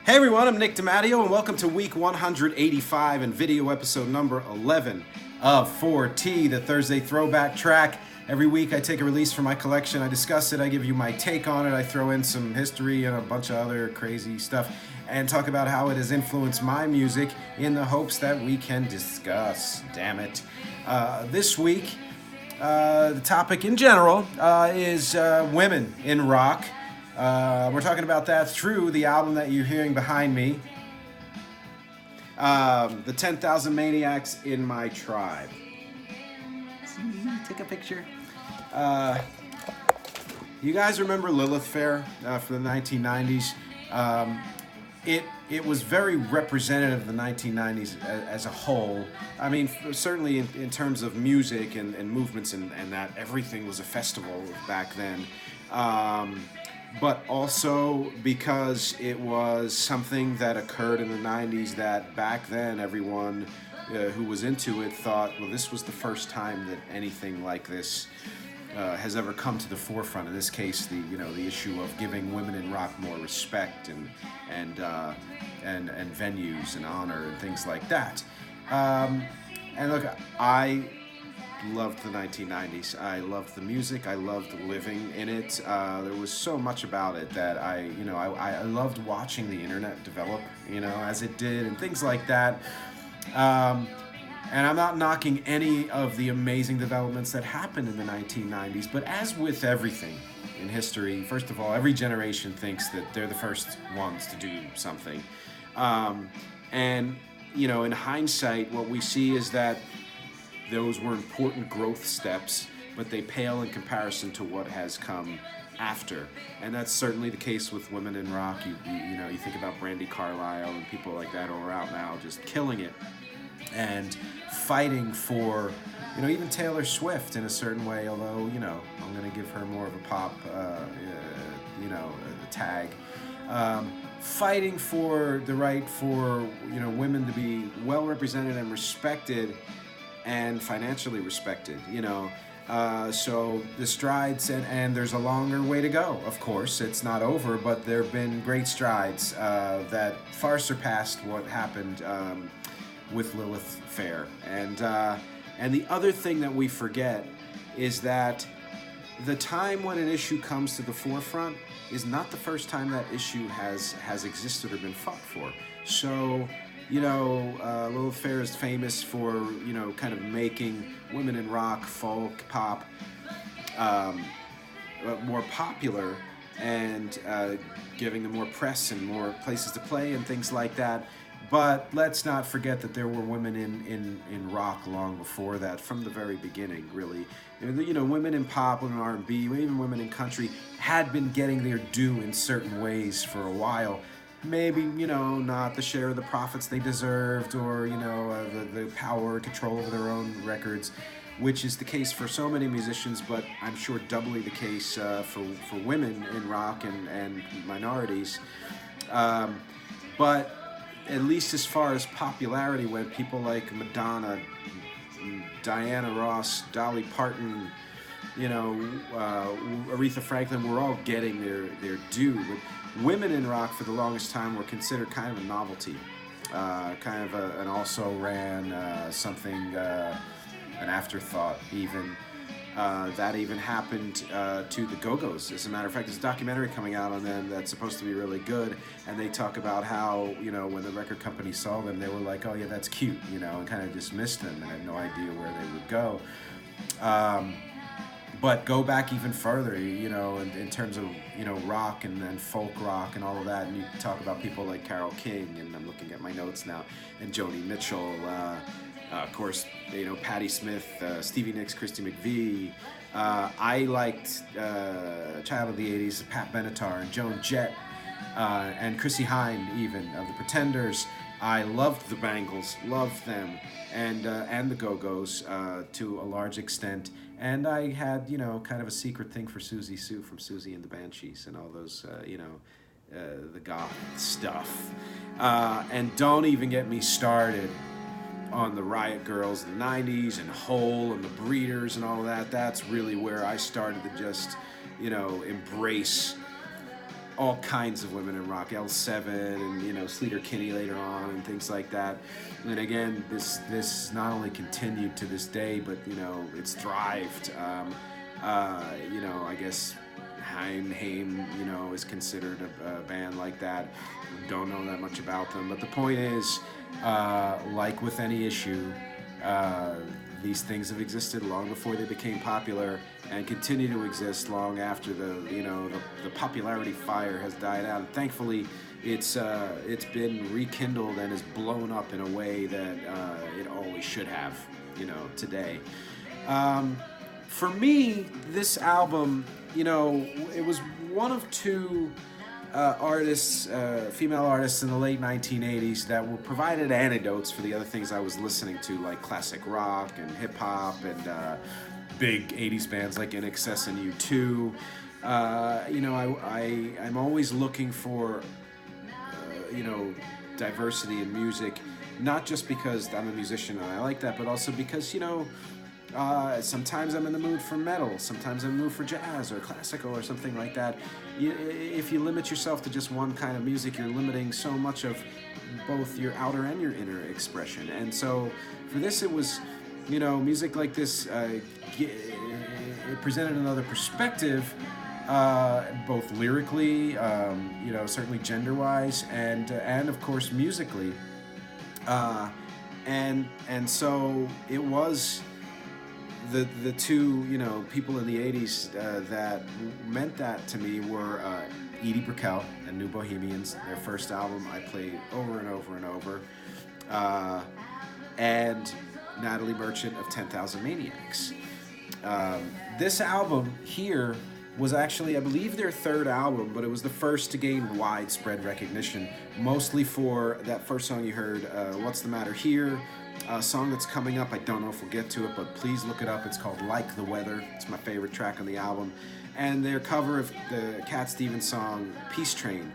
Hey everyone, I'm Nick DiMatteo, and welcome to week 185 and video episode number 11 of 4T, the Thursday throwback track. Every week I take a release from my collection, I discuss it, I give you my take on it, I throw in some history and a bunch of other crazy stuff, and talk about how it has influenced my music in the hopes that we can discuss. Damn it. This week, the topic in general is women in rock. We're talking about that through the album that you're hearing behind me, the 10,000 Maniacs in My Tribe. Take a picture. You guys remember Lilith Fair from the 1990s? It was very representative of the 1990s as a whole. I mean, certainly in terms of music and movements and that everything was a festival back then. But also because it was something that occurred in the 90s that back then everyone who was into it thought, well, this was the first time that anything like this has ever come to the forefront. In this case, the issue of giving women in rock more respect and venues and honor and things like that. And look, I loved the 1990s. I loved the music. I loved living in it. There was so much about it that I loved watching the internet develop, as it did and things like that. And I'm not knocking any of the amazing developments that happened in the 1990s, but as with everything in history, first of all, every generation thinks that they're the first ones to do something. And in hindsight, what we see is that those were important growth steps, but they pale in comparison to what has come after. And that's certainly the case with women in rock. You think about Brandi Carlile and people like that who are out now just killing it and fighting for, even Taylor Swift in a certain way, although, I'm going to give her more of a pop, tag. Fighting for the right for, women to be well represented and respected and financially respected, so the strides and there's a longer way to go. Of course, it's not over, but there have been great strides that far surpassed what happened with Lilith Fair. And the other thing that we forget is that the time when an issue comes to the forefront is not the first time that issue has existed or been fought for. So Lilith Fair is famous for, kind of making women in rock, folk, pop more popular and giving them more press and more places to play and things like that. But let's not forget that there were women in rock long before that, from the very beginning, really. Women in pop, women in R&B, even women in country had been getting their due in certain ways for a while. Maybe, not the share of the profits they deserved or, the power, control over their own records, which is the case for so many musicians, but I'm sure doubly the case for women in rock and minorities. But at least as far as popularity went, people like Madonna, Diana Ross, Dolly Parton, Aretha Franklin were all getting their due. But women in rock for the longest time were considered kind of a novelty, kind of an also-ran, something, an afterthought even. That even happened to the Go-Go's. As a matter of fact, there's a documentary coming out on them that's supposed to be really good, and they talk about how, when the record company saw them, they were like, oh yeah, that's cute, and kind of dismissed them and had no idea where they would go. But go back even further, in terms of, rock and folk rock and all of that, and you talk about people like Carole King, and I'm looking at my notes now, and Joni Mitchell, of course, Patti Smith, Stevie Nicks, Christy McVie. I liked Child of the 80s, Pat Benatar, and Joan Jett, and Chrissy Hynde even, of the Pretenders. I loved the Bangles, loved them, and the Go-Go's to a large extent. And I had, kind of a secret thing for Susie Sue from Susie and the Banshees and all those, the goth stuff. And don't even get me started on the Riot Girls in the 90s and Hole and the Breeders and all of that. That's really where I started to just, embrace all kinds of women in rock, L7 and, you know, Sleater Kinney later on and things like that. And again, this not only continued to this day, but, you know, it's thrived. You know, I guess Haim, you know, is considered a band like that. Don't know that much about them, but the point is, like with any issue, these things have existed long before they became popular and continue to exist long after the popularity fire has died out. And thankfully, it's been rekindled and is blown up in a way that it always should have, you know, today. For me, this album, you know, it was one of two artists, female artists in the late 1980s that were provided antidotes for the other things I was listening to, like classic rock and hip hop and big 80s bands like MxG and U2. You know, I'm always looking for, you know, diversity in music, not just because I'm a musician and I like that, but also because, you know, sometimes I'm in the mood for metal, sometimes I'm in the mood for jazz or classical or something like that. If you limit yourself to just one kind of music, you're limiting so much of both your outer and your inner expression. And so for this, it was, you know, music like this, it presented another perspective, both lyrically, you know, certainly gender-wise, and of course musically. And so it was the two, you know, people in the 80s that meant that to me were Edie Brickell and New Bohemians. Their first album I played over and over and over. And Natalie Merchant of 10,000 Maniacs. This album here was actually, I believe, their third album, but it was the first to gain widespread recognition, mostly for that first song you heard, What's the Matter Here? A song that's coming up, I don't know if we'll get to it, but please look it up. It's called Like the Weather. It's my favorite track on the album. And their cover of the Cat Stevens song, Peace Train.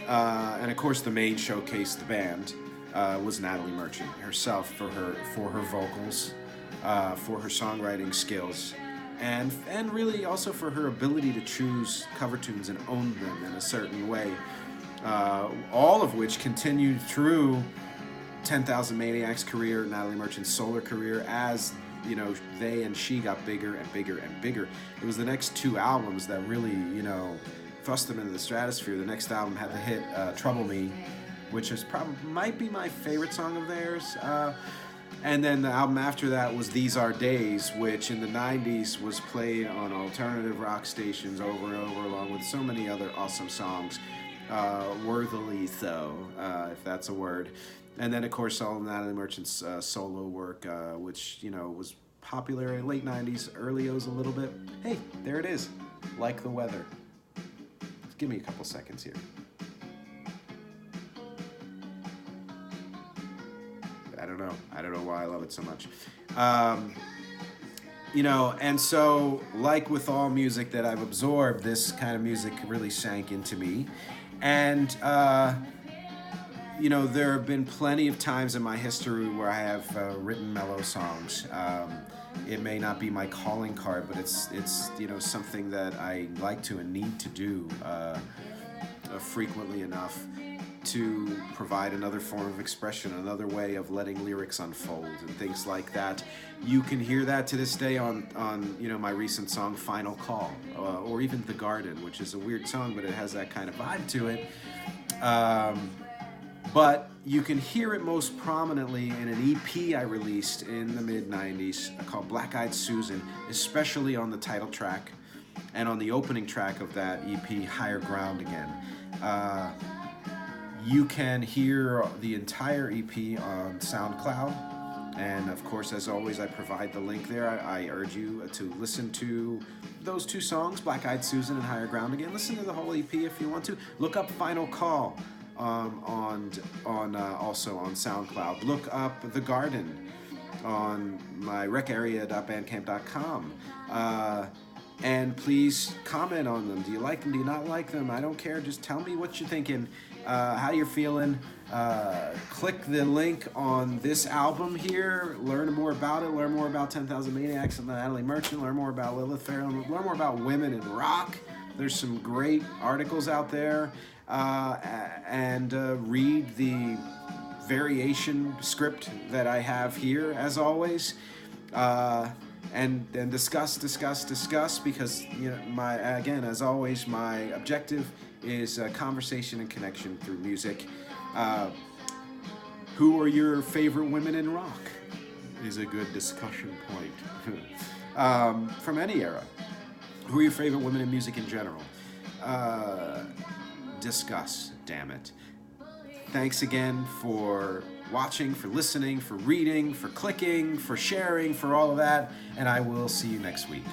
And of course, the main showcase, the band, was Natalie Merchant herself for her vocals, for her songwriting skills, and really also for her ability to choose cover tunes and own them in a certain way. All of which continued through 10,000 Maniacs' career, Natalie Merchant's solo career, as, you know, they and she got bigger and bigger and bigger. It was the next two albums that really, you know, thrust them into the stratosphere. The next album had the hit Trouble Me, which is might be my favorite song of theirs. And then the album after that was These Are Days, which in the 90s was played on alternative rock stations over and over, along with so many other awesome songs. Worthily so, if that's a word. And then, of course, all of Natalie Merchant's solo work, which, you know, was popular in late 90s, early O's a little bit. Hey, there it is. Like the Weather. Just give me a couple seconds here. I don't know why I love it so much. You know, and so, like with all music that I've absorbed, this kind of music really sank into me. And, you know, there have been plenty of times in my history where I have written mellow songs. It may not be my calling card, but it's you know, something that I like to and need to do frequently enough to provide another form of expression, another way of letting lyrics unfold and things like that. You can hear that to this day on you know, my recent song Final Call, or even The Garden, which is a weird song, but it has that kind of vibe to it. But you can hear it most prominently in an EP I released in the mid-90s called Black Eyed Susan, especially on the title track and on the opening track of that EP, Higher Ground Again. You can hear the entire EP on SoundCloud, and of course, as always, I provide the link there. I urge you to listen to those two songs, Black Eyed Susan and Higher Ground Again. Listen to the whole EP if you want to. Look up Final Call also on SoundCloud. Look up The Garden on my recarea.bandcamp.com. And please comment on them. Do you like them? Do you not like them? I don't care. Just tell me what you're thinking, how you're feeling. Click the link on this album here. Learn more about it. Learn more about 10,000 Maniacs and Natalie Merchant. Learn more about Lilith Fair. Learn more about women in rock. There's some great articles out there, and read the variation script that I have here, as always. And discuss, because as always, my objective is conversation and connection through music. Who are your favorite women in rock? Is a good discussion point. From any era. Who are your favorite women in music in general? Discuss, damn it. Thanks again for watching, for listening, for reading, for clicking, for sharing, for all of that, and I will see you next week.